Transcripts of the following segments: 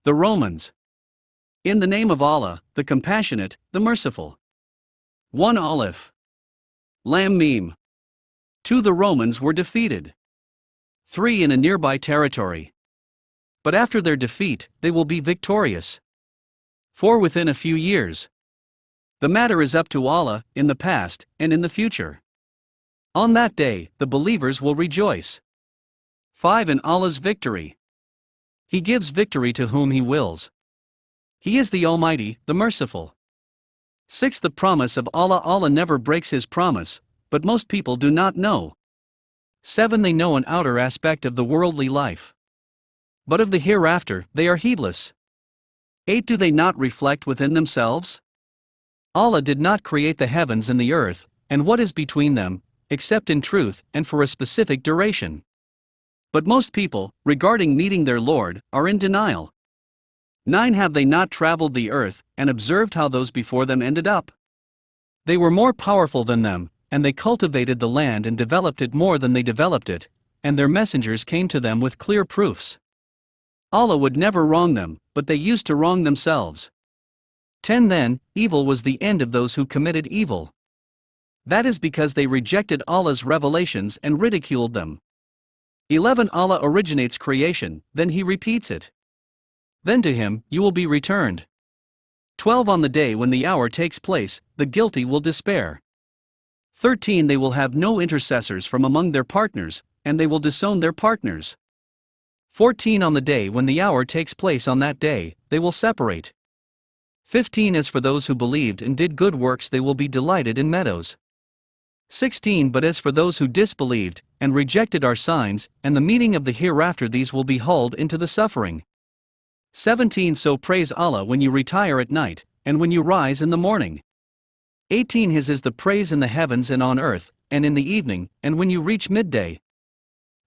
The Romans. In the name of Allah, the Compassionate, the Merciful. 1 Aleph. Lam Mim. 2 The Romans were defeated. 3 In a nearby territory. But after their defeat, they will be victorious. 4 Within a few years. The matter is up to Allah, in the past, and in the future. On that day, the believers will rejoice. 5 In Allah's victory. He gives victory to whom He wills. He is the Almighty, the Merciful. 6 The promise of Allah. Allah never breaks His promise, but most people do not know. 7 They know an outer aspect of the worldly life, but of the hereafter, they are heedless. 8 Do they not reflect within themselves? Allah did not create the heavens and the earth, and what is between them, except in truth and for a specific duration. But most people, regarding meeting their Lord, are in denial. 9 Have they not traveled the earth, and observed how those before them ended up? They were more powerful than them, and they cultivated the land and developed it more than they developed it, and their messengers came to them with clear proofs. Allah would never wrong them, but they used to wrong themselves. 10 Then, evil was the end of those who committed evil. That is because they rejected Allah's revelations and ridiculed them. 11 Allah originates creation, then He repeats it. Then to Him you will be returned. 12 On the day when the hour takes place, the guilty will despair. 13 They will have no intercessors from among their partners, and they will disown their partners. 14 On the day when the hour takes place, on that day, they will separate. 15 As for those who believed and did good works, they will be delighted in meadows. 16 But as for those who disbelieved, and rejected our signs, and the meaning of the hereafter, these will be hauled into the suffering. 17 So praise Allah when you retire at night, and when you rise in the morning. 18 His is the praise in the heavens and on earth, and in the evening, and when you reach midday.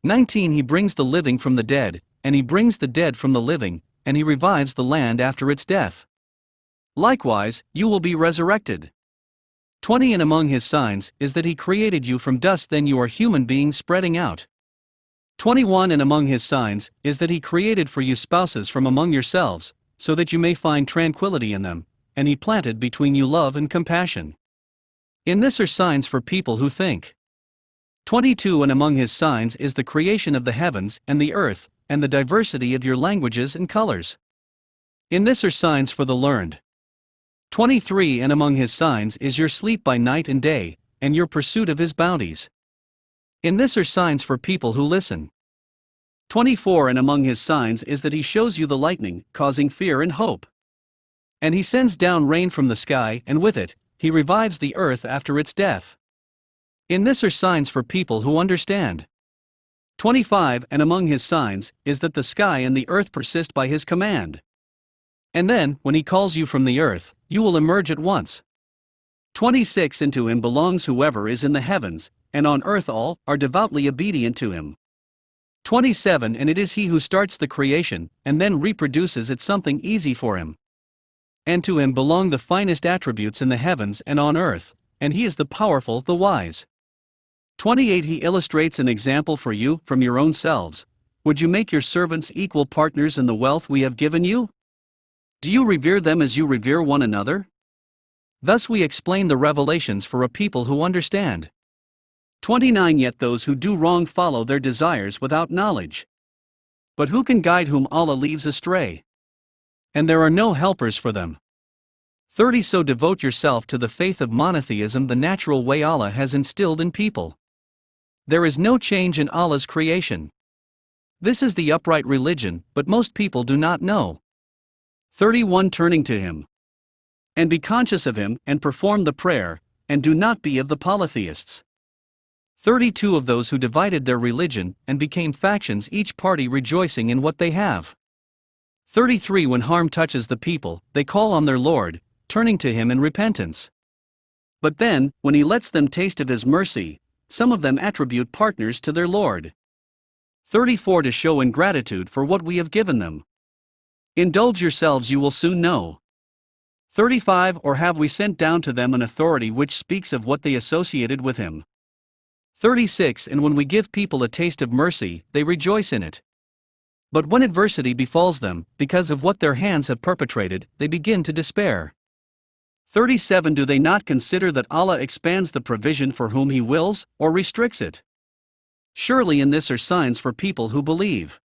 19 He brings the living from the dead, and He brings the dead from the living, and He revives the land after its death. Likewise, you will be resurrected. 20 And among His signs is that He created you from dust, then you are human beings spreading out. 21 And among His signs is that He created for you spouses from among yourselves, so that you may find tranquility in them, and He planted between you love and compassion. In this are signs for people who think. 22 And among His signs is the creation of the heavens and the earth, and the diversity of your languages and colors. In this are signs for the learned. 23 And among His signs is your sleep by night and day, and your pursuit of His bounties. In this are signs for people who listen. 24 And among His signs is that He shows you the lightning, causing fear and hope. And He sends down rain from the sky, and with it, He revives the earth after its death. In this are signs for people who understand. 25 And among His signs is that the sky and the earth persist by His command. And then, when He calls you from the earth, you will emerge at once. 26 And to Him belongs whoever is in the heavens, and on earth all are devoutly obedient to Him. 27 And it is He who starts the creation, and then reproduces it, something easy for Him. And to Him belong the finest attributes in the heavens and on earth, and He is the powerful, the wise. 28 He illustrates an example for you from your own selves. Would you make your servants equal partners in the wealth we have given you? Do you revere them as you revere one another? Thus we explain the revelations for a people who understand. 29 Yet those who do wrong follow their desires without knowledge. But who can guide whom Allah leaves astray? And there are no helpers for them. 30 So devote yourself to the faith of monotheism, the natural way Allah has instilled in people. There is no change in Allah's creation. This is the upright religion, but most people do not know. 31 Turning to Him. And be conscious of Him, and perform the prayer, and do not be of the polytheists. 32 Of those who divided their religion, and became factions, each party rejoicing in what they have. 33 When harm touches the people, they call on their Lord, turning to Him in repentance. But then, when He lets them taste of His mercy, some of them attribute partners to their Lord. 34 To show ingratitude for what we have given them. Indulge yourselves, you will soon know. 35 Or have we sent down to them an authority which speaks of what they associated with Him? 36 And when we give people a taste of mercy, they rejoice in it. But when adversity befalls them, because of what their hands have perpetrated, they begin to despair. 37 Do they not consider that Allah expands the provision for whom He wills, or restricts it? Surely in this are signs for people who believe.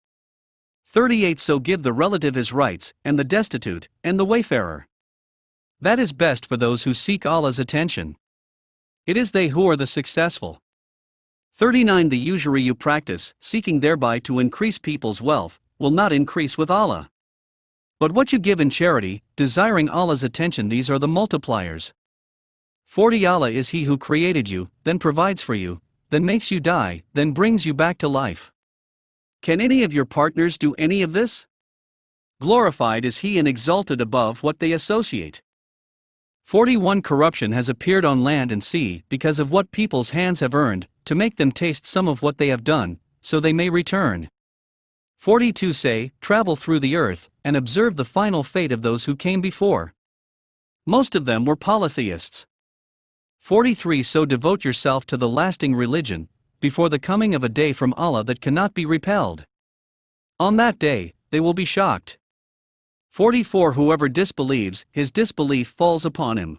38 So give the relative his rights, and the destitute, and the wayfarer. That is best for those who seek Allah's attention. It is they who are the successful. 39 The usury you practice, seeking thereby to increase people's wealth, will not increase with Allah. But what you give in charity, desiring Allah's attention, these are the multipliers. 40 Allah is He who created you, then provides for you, then makes you die, then brings you back to life. Can any of your partners do any of this? Glorified is He and exalted above what they associate. 41 Corruption has appeared on land and sea, because of what people's hands have earned, to make them taste some of what they have done, so they may return. 42 Say, travel through the earth, and observe the final fate of those who came before. Most of them were polytheists. 43 So devote yourself to the lasting religion, before the coming of a day from Allah that cannot be repelled. On that day, they will be shocked. 44 Whoever disbelieves, his disbelief falls upon him.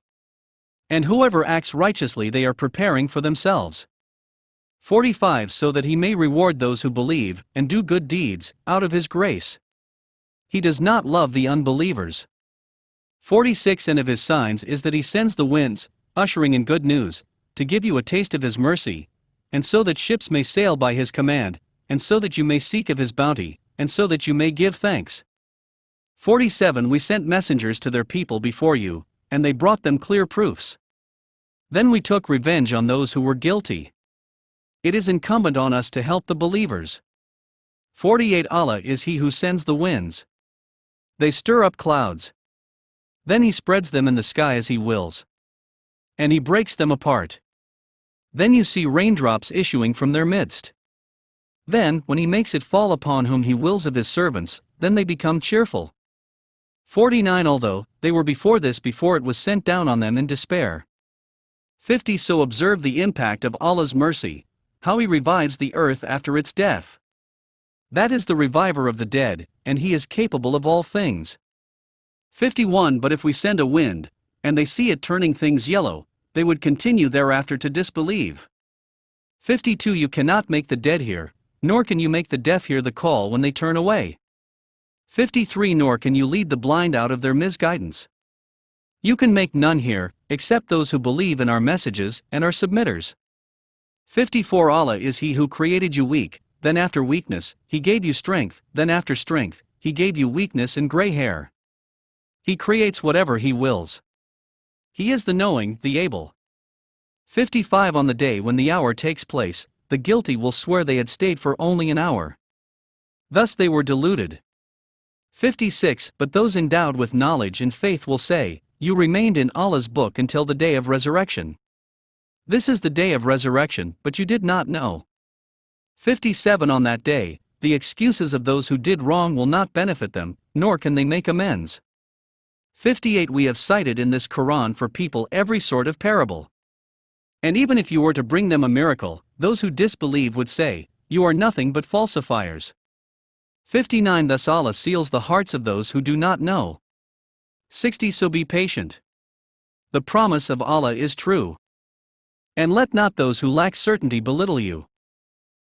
And whoever acts righteously, they are preparing for themselves. 45 So that He may reward those who believe, and do good deeds, out of His grace. He does not love the unbelievers. 46 And of His signs is that He sends the winds, ushering in good news, to give you a taste of His mercy, and so that ships may sail by His command, and so that you may seek of His bounty, and so that you may give thanks. 47 We sent messengers to their people before you, and they brought them clear proofs. Then we took revenge on those who were guilty. It is incumbent on us to help the believers. 48 Allah is He who sends the winds. They stir up clouds. Then He spreads them in the sky as He wills. And He breaks them apart. Then you see raindrops issuing from their midst. Then, when He makes it fall upon whom He wills of His servants, then they become cheerful. 49 Although they were before it was sent down on them in despair. 50 So observe the impact of Allah's mercy, how He revives the earth after its death. That is the reviver of the dead, and He is capable of all things. 51 But if we send a wind, and they see it turning things yellow, they would continue thereafter to disbelieve. 52 You cannot make the dead hear, nor can you make the deaf hear the call when they turn away. 53 Nor can you lead the blind out of their misguidance. You can make none hear, except those who believe in our messages and are submitters. 54 Allah is He who created you weak, then after weakness, He gave you strength, then after strength, He gave you weakness and gray hair. He creates whatever He wills. He is the knowing, the able. 55 On the day when the hour takes place, the guilty will swear they had stayed for only an hour. Thus they were deluded. 56 But those endowed with knowledge and faith will say, You remained in Allah's book until the day of resurrection. This is the day of resurrection, but you did not know. 57 On that day, the excuses of those who did wrong will not benefit them, nor can they make amends. 58 We have cited in this Quran for people every sort of parable. And even if you were to bring them a miracle, those who disbelieve would say, You are nothing but falsifiers. 59 Thus Allah seals the hearts of those who do not know. 60 So be patient. The promise of Allah is true. And let not those who lack certainty belittle you.